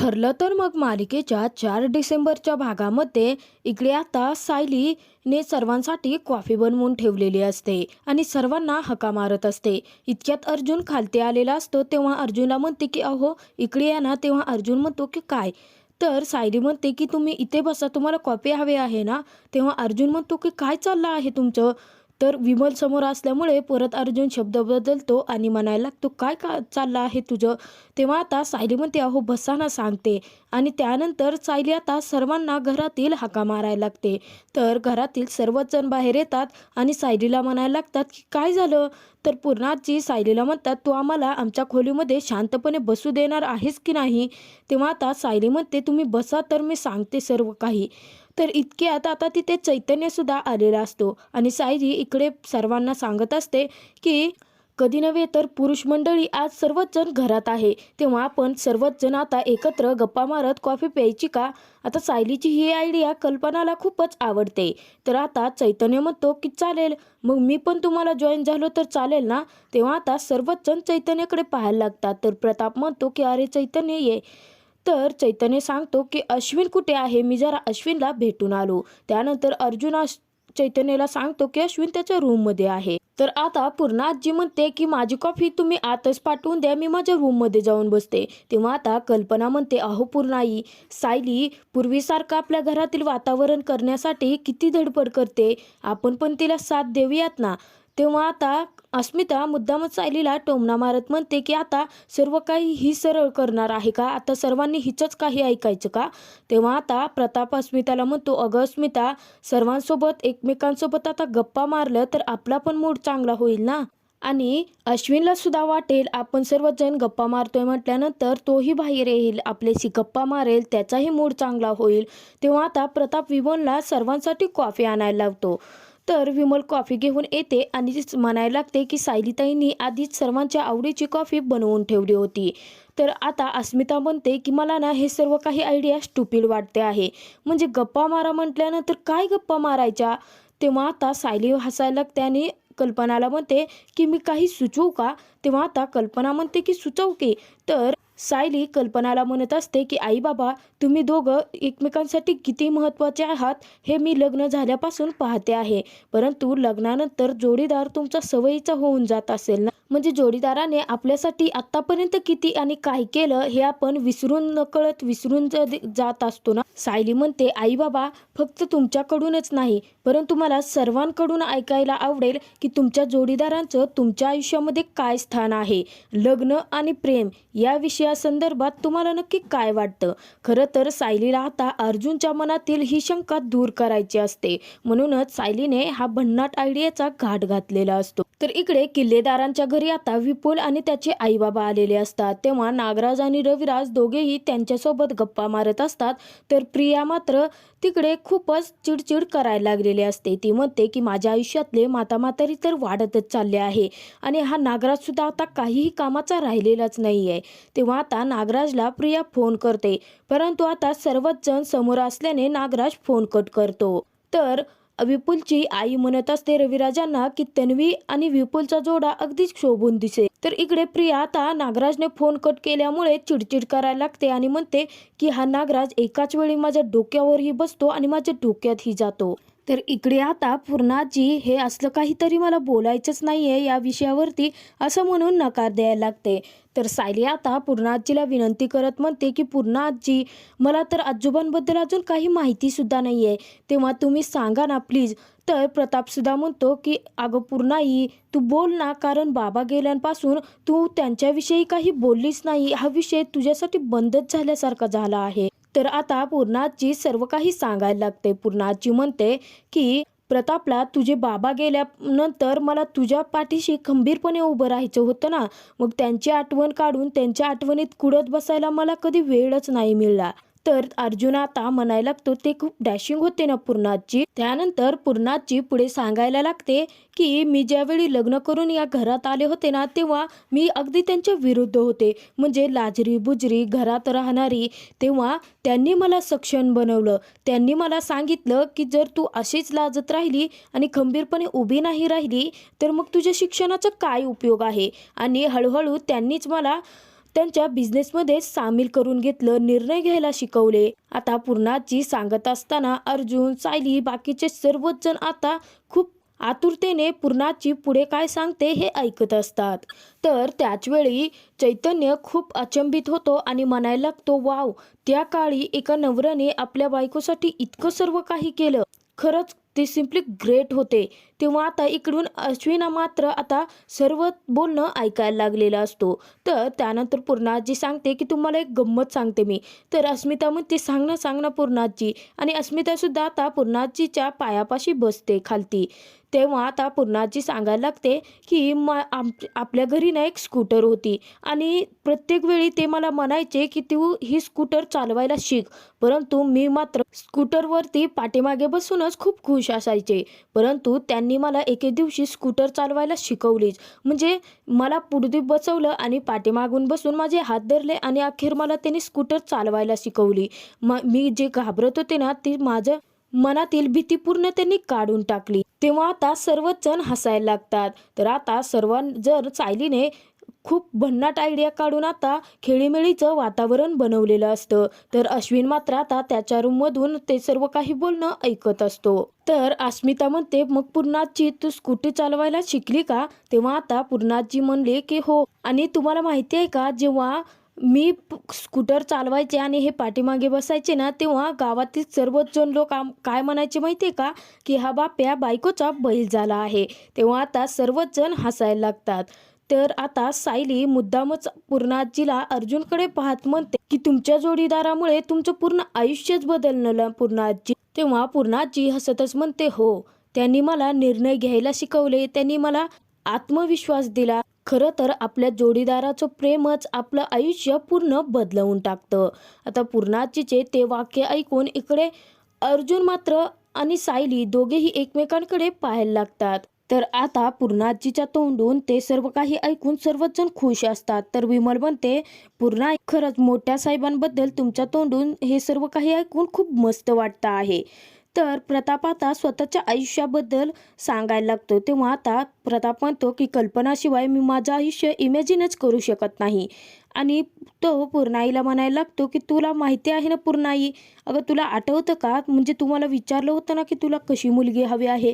ठरलं तर मग मालिकेच्या 4 डिसेंबरच्या भागामध्ये इकडे आता सायलीने सर्वांसाठी कॉफी बनवून ठेवलेली असते आणि सर्वांना हका मारत असते. इतक्यात अर्जुन खालती आलेला असतो. तेव्हा अर्जुनला म्हणते की अहो इकडे या ना. तेव्हा अर्जुन म्हणतो की काय? तर सायली म्हणते की तुम्ही इथे बसा, तुम्हाला कॉफी हवी आहे ना. तेव्हा अर्जुन म्हणतो की काय चाललं आहे तुमचं. तर विमल समोर असल्यामुळे परत अर्जुन शब्द बदलतो आणि म्हणायला लागतो काय का चाललं आहे तुझं. तेव्हा आता सायली म्हणते अहो बसा ना सांगते. आणि त्यानंतर सायली आता सर्वांना घरातील हाका मारायला लागते. तर घरातील सर्वच जण बाहेर येतात आणि सायलीला म्हणायला लागतात की काय झालं. तर पूर्णाजी सायलीला म्हणतात तू आम्हाला आमच्या खोलीमध्ये शांतपणे बसू देणार आहेस की नाही. तेव्हा आता सायली म्हणते तुम्ही बसा तर मी सांगते सर्व काही. तर इतक्यात आता तिथे चैतन्य सुद्धा आलेला असतो आणि सायली इकडे सर्वांना सांगत असते की कधी नव्हे तर पुरुष मंडळी आज सर्वच जण घरात आहे, तेव्हा आपण सर्वच जण आता एकत्र गप्पा मारत कॉफी प्यायची का. आता सायलीची ही आयडिया कल्पनाला खूपच आवडते. तर आता चैतन्य म्हणतो की चालेल, मग मी पण तुम्हाला जॉईन झालो तर चालेल ना. तेव्हा आता सर्वच जण चैतन्याकडे पाहायला लागतात. तर प्रताप म्हणतो की अरे चैतन्य ये. तर चैतन्य सांगतो की अश्विन कुठे आहे, मी जरा अश्विनला भेटून आलो. त्यानंतर अर्जुन चैतन्यला सांगतो की अश्विन त्याच्या रूममध्ये आहे. तर आता पूर्णा आजी म्हणते की माझी कॉफी तुम्ही आतच पाठवून द्या, मी माझ्या रूममध्ये जाऊन बसते. तेव्हा आता कल्पना म्हणते अहो पूर्णाई, सायली पूर्वीसारखं आपल्या घरातील वातावरण करण्यासाठी किती धडपड करते, आपण पण तिला साथ देऊयात ना. तेव्हा आता अस्मिता मुद्दामच सायलीला टोमणा मारत म्हणते की आता सर्व काही ही सरळ करणार आहे का, आता सर्वांनी हिचंच काही ऐकायचं का. तेव्हा आता प्रताप अस्मिताला म्हणतो अगं अस्मिता, सर्वांसोबत एकमेकांसोबत आता गप्पा मारलं तर आपला पण मूड चांगला होईल ना. आणि अश्विनला सुद्धा वाटेल आपण सर्वजण गप्पा मारतोय म्हटल्यानंतर तोही बाहेर येईल, आपल्याशी गप्पा मारेल, त्याचाही मूड चांगला होईल. तेव्हा आता प्रताप विमलला सर्वांसाठी कॉफी आणायला लावतो. तर विमल कॉफी घेऊन येते आणि म्हणायला लागते की सायलीताईंनी आधीच सर्वांच्या आवडीची कॉफी बनवून ठेवली होती. तर आता अस्मिता म्हणते की मला ना हे सर्व काही आयडिया स्टुपिड वाटते आहे. म्हणजे गप्पा मारा म्हटल्यानंतर काय गप्पा मारायच्या. तेव्हा आता सायली हसायला लागते आणि कल्पनाला म्हणते की मी काही सुचवू का. तेव्हा आता कल्पना म्हणते की सुचव की. तर सायली कल्पनाला म्हणत असते की आई बाबा तुम्ही दोघं एकमेकांसाठी किती महत्त्वाचे आहात हे मी लग्न झाल्यापासून पाहते आहे. परंतु लग्नानंतर जोडीदार तुमचा सवयीचा होऊन जात असेल ना. म्हणजे जोडीदाराने आपल्यासाठी आत्तापर्यंत किती आणि काय केलं हे आपण विसरून नकळत विसरून जात असतो ना. सायली म्हणते आई बाबा फक्त तुमच्याकडूनच नाही परंतु मला सर्वांकडून ऐकायला आवडेल की तुमच्या जोडीदारांचं तुमच्या आयुष्यामध्ये काय स्थान आहे. लग्न आणि प्रेम या विषयासंदर्भात तुम्हाला नक्की काय वाटतं. खरं तर सायलीला आता अर्जुनच्या मनातील ही शंका दूर करायची असते, म्हणूनच सायलीने हा भन्नाट आयडियाचा घाट घातलेला असतो. तर इकडे किल्लेदारांच्या घरी आता विपुल आणि त्याचे आई बाबा आलेले असतात. तेव्हा नागराज आणि रविराज दोघेही त्यांच्यासोबत गप्पा मारत असतात. तर प्रिया मात्र तिकडे खूपच चिडचिड करायला लागलेली असते. ती म्हणते की माझ्या आयुष्यातले माता म्हातारी तर वाढतच चालले आहे आणि हा नागराज सुद्धा आता काहीही कामाचा राहिलेलाच नाही आहे. तेव्हा आता नागराजला प्रिया फोन करते, परंतु आता सर्वच जण समोर असल्याने नागराज फोन कट करतो. तर विपुलची आई म्हणत असते रविराजांना की तन्वी आणि विपुलचा जोडा अगदीच शोभून दिसे. तर इकडे प्रिया आता नागराजने फोन कट केल्यामुळे चिडचिड करायला लागते आणि म्हणते की हा नागराज एकाच वेळी माझ्या डोक्यावरही बसतो आणि माझ्या डोक्यातही जातो. तर इकडे आता पूर्णाजी हे असलं काहीतरी मला बोलायचंच नाहीये या विषयावरती असं म्हणून नकार द्यायला लागते. तर सायली आता पूर्णाजीला विनंती करत म्हणते की पूर्णाजी मला तर आजोबांबद्दल अजून काही माहिती सुद्धा नाहीये, तेव्हा तुम्ही सांगा ना प्लीज. तर प्रताप सुद्धा म्हणतो की अगं पूर्णाई तू बोल ना, कारण बाबा गेल्यापासून तू त्यांच्याविषयी काही बोललीच नाही, हा विषय तुझ्यासाठी बंदच झाल्यासारखा झाला आहे. तर आता पूर्णाजी सर्व काही सांगायला लागते. पूर्णाजी म्हणते की प्रतापला तुझे बाबा गेल्यानंतर मला तुझ्या पाठीशी खंबीरपणे उभं राहायचं होतं ना. मग त्यांची आठवण काढून त्यांच्या आठवणीत कुडत बसायला मला कधी वेळच नाही मिळाला. तर अर्जुन आता म्हणायला लागतो ते खूप डॅशिंग होते ना पूर्णाजी. त्यानंतर पूर्णाजी पुढे सांगायला लागते की मी ज्यावेळी लग्न करून या घरात आले होते ना तेव्हा मी अगदी त्यांच्या विरुद्ध होते, म्हणजे लाजरी बुजरी घरात राहणारी. तेव्हा त्यांनी मला सक्षम बनवलं. त्यांनी मला सांगितलं की जर तू अशीच लाजत राहिली आणि खंबीरपणे उभी नाही राहिली तर मग तुझ्या शिक्षणाचा काय उपयोग आहे. आणि हळूहळू त्यांनीच मला त्यांच्या बिझनेसमध्ये सामील करून घेतलं, निर्णय घ्यायला शिकवले. आता पूर्णाजी सांगत असताना अर्जुन, सायली, बाकीचे सर्वच जण आता खूप आतुरतेने पूर्णाची पुढे काय सांगते हे ऐकत असतात. तर त्याचवेळी चैतन्य खूप अचंबित होतो आणि म्हणायला लागतो, वाव, त्या काळी एका नवऱ्याने आपल्या बायकोसाठी इतकं सर्व काही केलं, खरंच ते सिम्पली ग्रेट होते. तेव्हा आता इकडून अश्विना मात्र आता सर्व बोलणं ऐकायला लागलेला असतो. तर त्यानंतर पूर्णाजी सांगते की तुम्हाला एक गंमत सांगते मी. तर अस्मिता म्हणते, सांग ना पूर्णाजी. आणि अस्मितासुद्धा आता पूर्णाजीच्या पायापाशी बसते खालती. तेव्हा आता पूर्णाजी सांगायला लागते की आपल्या घरी ना एक स्कूटर होती आणि प्रत्येक वेळी ते मला म्हणायचे की तू ही स्कूटर चालवायला शिक, परंतु मी मात्र स्कूटरवरती पाठीमागे बसूनच खूप खुश असायचे. परंतु त्यांनी मला एके दिवशी स्कूटर चालवायला शिकवलीच. म्हणजे मला पुढे बसवलं आणि पाठीमागून बसून माझे हात धरले आणि अखेर मला त्यांनी स्कूटर चालवायला शिकवली. मी जे घाबरत होते ना, ती माझ्या मनातील भीती पूर्ण त्यांनी काढून टाकली. तेव्हा आता सर्वच जण हसायला लागतात. तर आता जर सायलीने खूप भन्नाट आयडिया काढून आता खेळीमेळीचं वातावरण बनवलेलं असतं. तर अश्विन मात्र आता त्याच्या रूममधून ते सर्व काही बोलणं ऐकत असतो. तर अस्मिता म्हणते, मग पूर्णाजी तू स्कूटी चालवायला शिकली का? तेव्हा आता पूर्णाजी म्हणले की हो. आणि तुम्हाला माहिती आहे का, जेव्हा मी स्कूटर चालवायचे आणि हे पाठीमागे बसायचे ना, तेव्हा गावातील सर्वच जण लोक काय म्हणायचे माहिती आहे का, की हा बाप्या बायकोचा बैल झाला आहे. तेव्हा आता सर्वच जण हसायला लागतात. तर आता सायली मुद्दामच पूर्णाजीला अर्जुनकडे पाहत म्हणते की तुमच्या जोडीदारामुळे तुमचं पूर्ण आयुष्यच बदललं पूर्णाजी. तेव्हा पूर्णाजी हसतच म्हणते, हो, त्यांनी मला निर्णय घ्यायला शिकवले, त्यांनी मला आत्मविश्वास दिला. खरं तर आपल्या जोडीदाराचं प्रेमच आपलं आयुष्य पूर्ण बदलवून टाकतं. आता पूर्णाजीचे ते वाक्य ऐकून इकडे अर्जुन मात्र आणि सायली दोघेही एकमेकांकडे पाहायला लागतात. तर आता पूर्णाजीच्या तोंडून ते सर्व काही ऐकून सर्वच जण खुश असतात. तर विमल म्हणते, पूर्णा, खरंच मोठ्या साहेबांबद्दल तुमच्या तोंडून हे सर्व काही ऐकून खूप मस्त वाटतं आहे. तर प्रताप आता स्वतःच्या आयुष्याबद्दल सांगायला लागतो. तेव्हा आता प्रताप म्हणतो की कल्पनाशिवाय मी माझं आयुष्य इमॅजिनच करू शकत नाही. आणि तो पूर्णाईला म्हणायला लागतो की तुला माहिती आहे ना पूर्णाई, अगं तुला आठवतं का, म्हणजे तुम्हाला विचारलं होतं ना की तुला कशी मुलगी हवी आहे,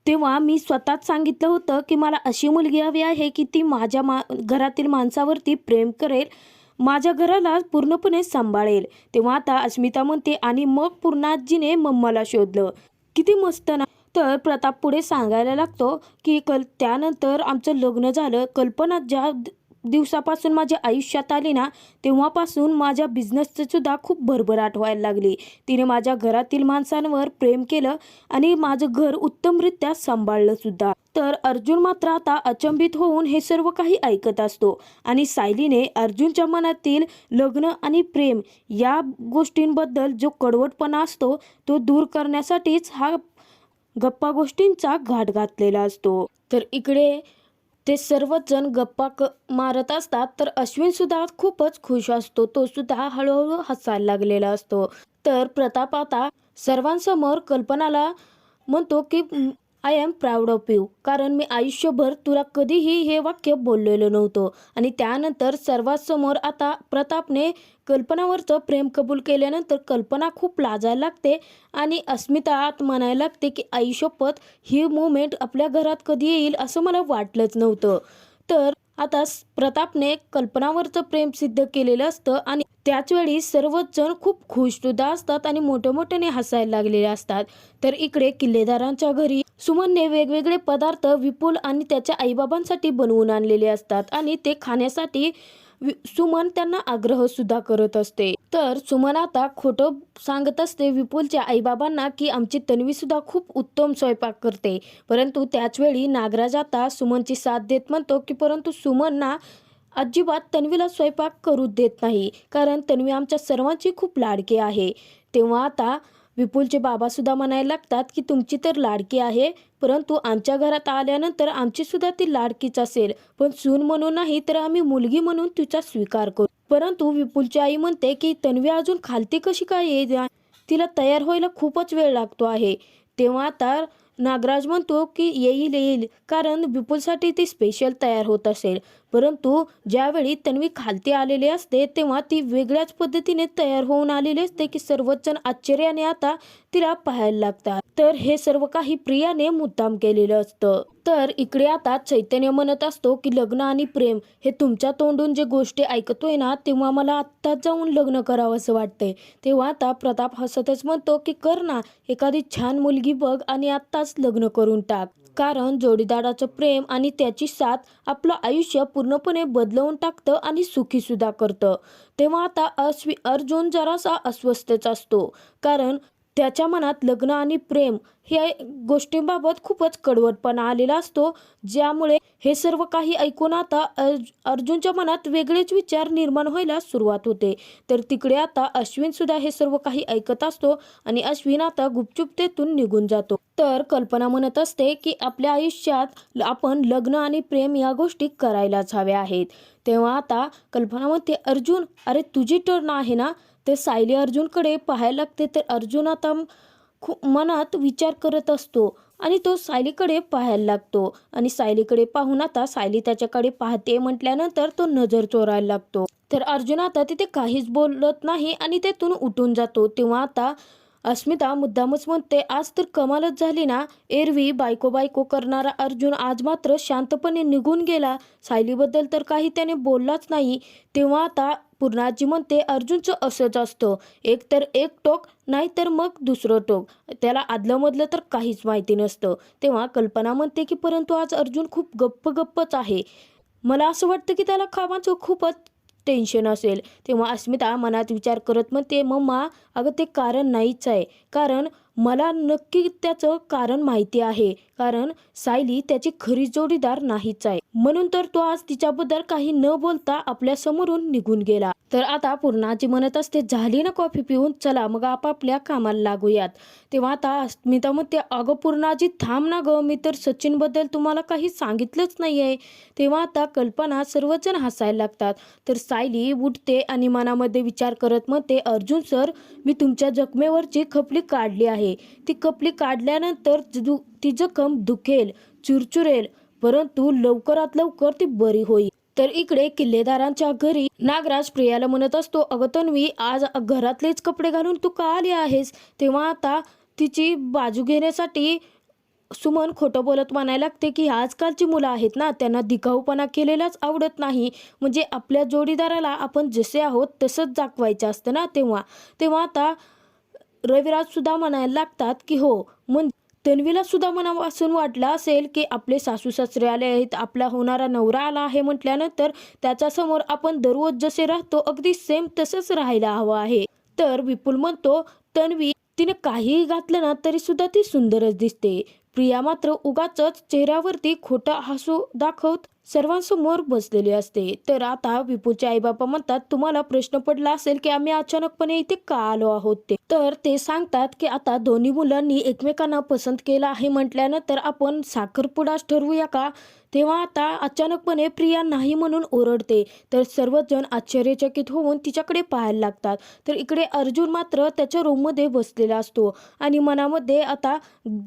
तेव्हा मी स्वतःच सांगितलं होतं की मला अशी मुलगी हवी आहे की ती माझ्या घरातील माणसावरती प्रेम करेल, माझ्या घराला पूर्णपणे सांभाळेल. तेव्हा आता अस्मिता म्हणते, आणि मग पूर्णाजीने मम्माला शोधलं. किती मस्त ना. तर प्रताप पुढे सांगायला लागतो की त्यानंतर आमचं लग्न झालं. कल्पना ज्या दिवसापासून माझ्या आयुष्यात आली ना, तेव्हापासून माझ्या बिझनेसचं सुद्धा खूप भरभराट व्हायला लागली. तिने माझ्या घरातील माणसांवर प्रेम केलं आणि माझं घर उत्तमरित्या सांभाळलं सुद्धा. तर अर्जुन मात्र आता अचंबित होऊन हे सर्व काही ऐकत असतो. आणि सायलीने अर्जुनच्या मनातील लग्न आणि प्रेम या गोष्टींबद्दल जो कडवटपणा असतो तो दूर करण्यासाठीच हा गप्पा गोष्टींचा घाट घातलेला असतो. तर इकडे ते सर्वच जण गप्पा मारत असतात. तर अश्विन सुद्धा खूपच खुश असतो. तो सुद्धा हळूहळू हसायला लागलेला असतो. तर प्रताप आता सर्वांसमोर कल्पनाला म्हणतो की I am proud of you, कारण मी आयुष्यभर तुला कधीही हे वाक्य बोललेलं नव्हतं. आणि त्यानंतर सर्वांसमोर आता प्रतापने कल्पनावरचं प्रेम कबूल केल्यानंतर कल्पना खूप लाजायला लागते आणि अस्मिता आत म्हणायला लागते की आयुष्यपत ही मुवमेंट आपल्या घरात कधी येईल असं मला वाटलंच नव्हतं. तर आता प्रतापने कल्पनावरचं प्रेम सिद्ध केलेलं असतं आणि त्याचवेळी सर्वच जण खूप खुश सुद्धा असतात आणि मोठ्याने हसायला लागलेले असतात. तर इकडे किल्लेदारांच्या घरी सुमनने वेगवेगळे पदार्थ विपुल आणि त्याच्या आईबाबांसाठी बनवून आणलेले असतात आणि ते खाण्यासाठी सुमन त्यांना आग्रह सुद्धा करत असते. तर सुमन आता खोटं सांगत असते विपुलच्या आईबाबांना की आमची तन्वी सुद्धा खूप उत्तम स्वयंपाक करते. परंतु त्याचवेळी नागराज आता सुमनची साथ देत म्हणतो की परंतु सुमनना अजिबात तन्वीला स्वयंपाक करू देत नाही, कारण तन्वी आमच्या सर्वांची खूप लाडकी आहे. तेव्हा आता विपुलचे बाबा सुद्धा म्हणायला लागतात की तुमची तर लाडकी आहे, परंतु आमच्या घरात आल्यानंतर आमची सुद्धा ती लाडकीच असेल, पण सून म्हणून नाही तर आम्ही मुलगी म्हणून तिचा स्वीकार करू. परंतु विपुलची आई म्हणते की तन्वी अजून खालती कशी काय येईल, तिला तयार व्हायला खूपच वेळ लागतो आहे. तेव्हा आता नागराज म्हणतो की येईल, कारण विपुलसाठी ती स्पेशल तयार होत असेल. परंतु ज्यावेळी तन्वी खालती आलेली असते तेव्हा ती वेगळ्याच पद्धतीने तयार होऊन आलेली असते की सर्वच जण आश्चर्याने आता तिला पाहायला लागतात. तर हे सर्व काही प्रियाने मुद्दाम केलेलं असतं. तर इकडे आता चैतन्य म्हणत असतो की लग्न आणि प्रेम हे तुमच्या तोंडून जे गोष्टी ऐकतोय ना तेव्हा मला आत्ताच जाऊन लग्न करावं असं वाटतंय. तेव्हा आता प्रताप हसतच म्हणतो की कर ना, एखादी छान मुलगी बघ आणि आत्ताच लग्न करून टाक. कारण जोडीदाराचं प्रेम आणि त्याची साथ आपलं आयुष्य पूर्णपणे बदलवून टाकतं आणि सुखी सुद्धा करतं. तेव्हा आता अर्जुन जरासा अस्वस्थच असतो. कारण त्याच्या मनात लग्न आणि प्रेम ह्या गोष्टींबाबत खूपच कडवटपणा आलेला असतो, ज्यामुळे हे सर्व काही ऐकून आता अर्जुनच्या मनात वेगळेच विचार निर्माण व्हायला सुरुवात होते. तर तिकडे आता अश्विन सुद्धा हे सर्व काही ऐकत असतो आणि अश्विन आता गुपचूप तेथून निघून जातो. तर कल्पना म्हणत असते की आपल्या आयुष्यात आपण लग्न आणि प्रेम या गोष्टी करायलाच हव्या आहेत. तेव्हा आता कल्पना म्हणते, अर्जुन अरे तुझी टर्न आहे ना. तर सायली अर्जुनकडे पाहायला लागते. तर अर्जुन आता खूप मनात विचार करत असतो आणि तो सायलीकडे पाहायला लागतो आणि सायलीकडे पाहून आता सायली त्याच्याकडे पाहते म्हटल्यानंतर तो नजर चोरायला लागतो. तर अर्जुन आता तिथे काहीच बोलत नाही आणि तेथून उठून जातो. तेव्हा आता अस्मिता मुद्दामच म्हणते, आज तर कमालच झाली ना. एरवी बायको बायको करणारा अर्जुन आज मात्र शांतपणे निघून गेला. सायलीबद्दल तर काही त्याने बोललाच नाही. तेव्हा आता पूर्णाजी म्हणते, अर्जुनचं असंच असतं, एक तर एक टोक नाहीतर मग दुसरं टोक, त्याला आदलंमधलं तर काहीच माहिती नसतं. तेव्हा कल्पना म्हणते की परंतु आज अर्जुन खूप गप्पच आहे. मला असं वाटतं की त्याला कामाचं खूपच टेन्शन असेल. तेव्हा अस्मिता मनात विचार करत म्हणते, मम्मा अगं ते कारण नाहीच आहे. कारण मला नक्की त्याचं कारण माहिती आहे. कारण सायली त्याची खरी जोडीदार नाहीच आहे. म्हणून तर तो आज तिच्याबद्दल काही न बोलता आपल्या समोरून निघून गेला. तर आता पूर्णाजी म्हणत असते, झाली ना कॉफी पिऊन, चला मग आपापल्या कामाला लागूयात. तेव्हा आता अस्मिता म्हणते, अगं पूर्णाजी थांब ना गं, मी तर सचिनबद्दल तुम्हाला काही सांगितलंच नाही आहे. तेव्हा आता कल्पना सर्वजण हसायला लागतात. तर सायली उठते आणि मनामध्ये विचार करत म्हणते, अर्जुन सर मी तुमच्या जखमेवरची खपली काढली आहे. ती खपली काढल्यानंतर ती जखम दुखेल, चुरचुरेल, परंतु लवकरात लवकर ती बरी होईल. तर इकडे किल्लेदारांच्या घरी नागराज प्रियाला म्हणत असतो, अगं तन्वी आज घरातलेच कपडे घालून तू का आली आहेस. तेव्हा आता तिची बाजू घेण्यासाठी सुमन खोटं बोलत म्हणायला लागते की आजकालची मुलं आहेत ना, त्यांना दिखाऊपणा केलेलाच आवडत नाही. म्हणजे आपल्या जोडीदाराला आपण जसे आहोत तसंच दाखवायचं असतं ना. तेव्हा आता रविराज सुद्धा म्हणायला लागतात की हो, म्हणजे तन्वीला सुद्धा मनापासून वाटलं असेल की आपले सासू सासरे आले आहेत, आपला होणारा नवरा आला आहे म्हटल्यानंतर त्याच्यासमोर आपण दररोज जसे राहतो अगदी सेम तसंच राहायला हवं आहे. तर विपुल म्हणतो, तन्वी तिने काहीही घातलं ना तरी सुद्धा ती सुंदरच दिसते. प्रिया मात्र उगाचच चेहऱ्यावरती खोटं हसू दाखवत सर्वांसमोर बसलेली असते. तर आता विपूचे आईबाबा म्हणतात, तुम्हाला प्रश्न पडला असेल की आम्ही अचानकपणे इथे का आलो आहोत ते. तर ते सांगतात की आता दोन्ही मुलांनी एकमेकांना पसंत केलं आहे म्हटल्यानंतर आपण साखरपुडाच ठरवूया का. तेव्हा आता अचानकपणे प्रिया नाही म्हणून ओरडते. तर सर्वजण आश्चर्यचकित होऊन तिच्याकडे पाहायला लागतात. तर इकडे अर्जुन मात्र त्याच्या रूममध्ये बसलेला असतो आणि मनामध्ये आता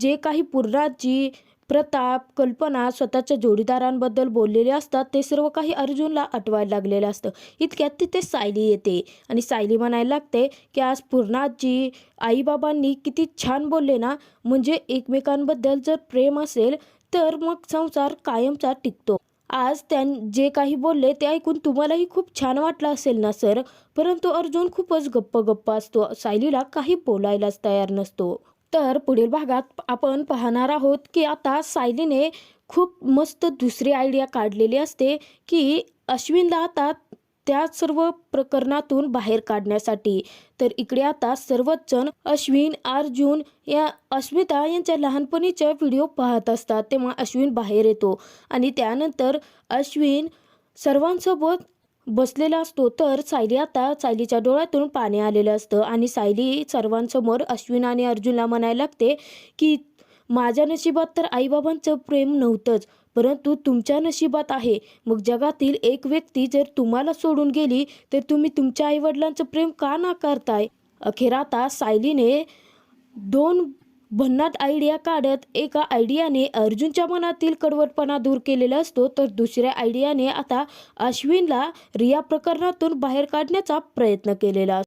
जे काही पूर्णाजी, प्रताप, कल्पना स्वतःच्या जोडीदारांबद्दल बोललेले असतात ते सर्व काही अर्जुनला आठवायला लागलेलं असतं. इतक्यात तिथे सायली येते आणि सायली म्हणायला लागते की आज पूर्णाजी आईबाबांनी किती छान बोलले ना. म्हणजे एकमेकांबद्दल जर प्रेम असेल तर मग संसार कायमचा टिकतो. आज जे काही बोलले ते ऐकून तुम्हालाही खूप छान वाटलं असेल ना सर. परंतु अर्जुन खूपच गप्प असतो, सायलीला काही बोलायलाच तयार नसतो. तर पुढील भागात आपण पाहणार आहोत की आता सायलीने खूप मस्त दुसरी आयडिया काढलेली असते की अश्विनला आता त्या सर्व प्रकरणातून बाहेर काढण्यासाठी. तर इकडे आता सर्वच जण अश्विन, अर्जुन या अस्मिता यांच्या लहानपणीच्या व्हिडिओ पाहत असतात. तेव्हा अश्विन बाहेर येतो आणि त्यानंतर अश्विन सर्वांसोबत बसलेला असतो. तर सायलीच्या डोळ्यातून पाणी आलेलं असतं आणि सायली सर्वांसमोर अश्विन आणि अर्जुनला म्हणायला लागते की माझ्या नशिबात तर आईबाबांचं प्रेम नव्हतंच, परंतु तुमच्या नशिबात आहे. मग जगातील एक व्यक्ती जर तुम्हाला सोडून गेली तर तुम्ही तुमच्या आईवडिलांचं प्रेम का नाकारताय. अखेर आता सायलीने दोन भन्नाट आयडिया काढत एका आयडियाने अर्जुनच्या मनातील कडवटपणा दूर केलेला असतो, तर दुसऱ्या आयडियाने आता अश्विनला रिया प्रकरणातून बाहेर काढण्याचा प्रयत्न केलेला असतो.